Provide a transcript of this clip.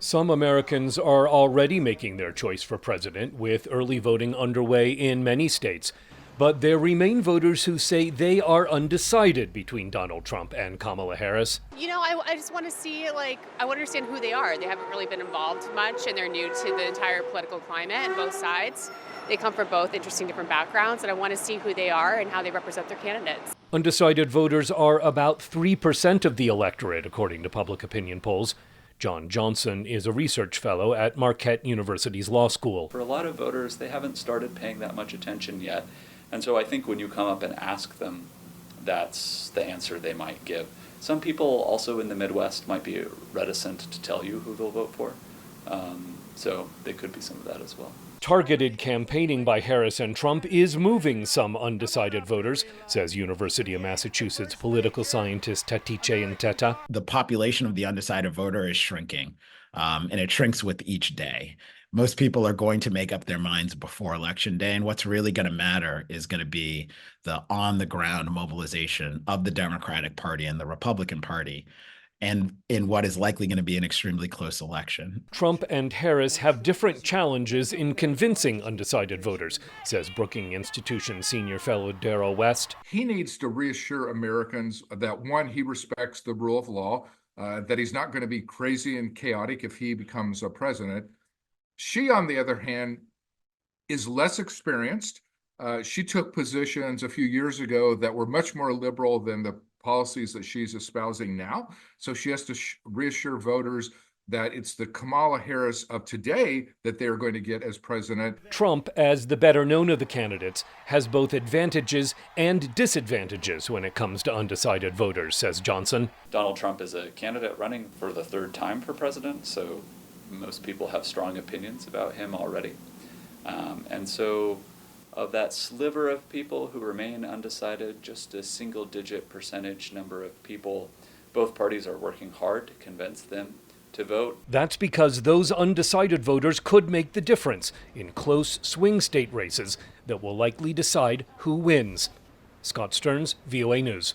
Some Americans are already making their choice for president, with early voting underway in many states. But there remain voters who say they are undecided between Donald Trump and Kamala Harris. I just want to see, I want to understand who they are. They haven't really been involved much, and they're new to the entire political climate on both sides. They come from both interesting different backgrounds, and I want to see who they are and how they represent their candidates. Undecided voters are about 3% of the electorate, according to public opinion polls. John Johnson is a research fellow at Marquette University's law school. For a lot of voters, they haven't started paying that much attention yet. And so I think when you come up and ask them, that's the answer they might give. Some people also in the Midwest might be reticent to tell you who they'll vote for. So there could be some of that as well. Targeted campaigning by Harris and Trump is moving some undecided voters, says University of Massachusetts political scientist Tatice Nteta. The population of the undecided voter is shrinking, and it shrinks with each day. Most people are going to make up their minds before Election Day, and what's really going to matter is going to be the on-the-ground mobilization of the Democratic Party and the Republican Party, and in what is likely going to be an extremely close election. Trump and Harris have different challenges in convincing undecided voters, says Brookings Institution senior fellow Darrell West. He needs to reassure Americans that, one, he respects the rule of law, that he's not going to be crazy and chaotic if he becomes a president. She, on the other hand, is less experienced. She took positions a few years ago that were much more liberal than the policies that she's espousing now. So she has to reassure voters that it's the Kamala Harris of today that they're going to get as president. Trump, as the better known of the candidates, has both advantages and disadvantages when it comes to undecided voters, says Johnson. Donald Trump is a candidate running for the third time for president, so most people have strong opinions about him already. And so of that sliver of people who remain undecided, just a single-digit percentage number of people, both parties are working hard to convince them to vote. That's because those undecided voters could make the difference in close swing state races that will likely decide who wins. Scott Stearns, VOA News.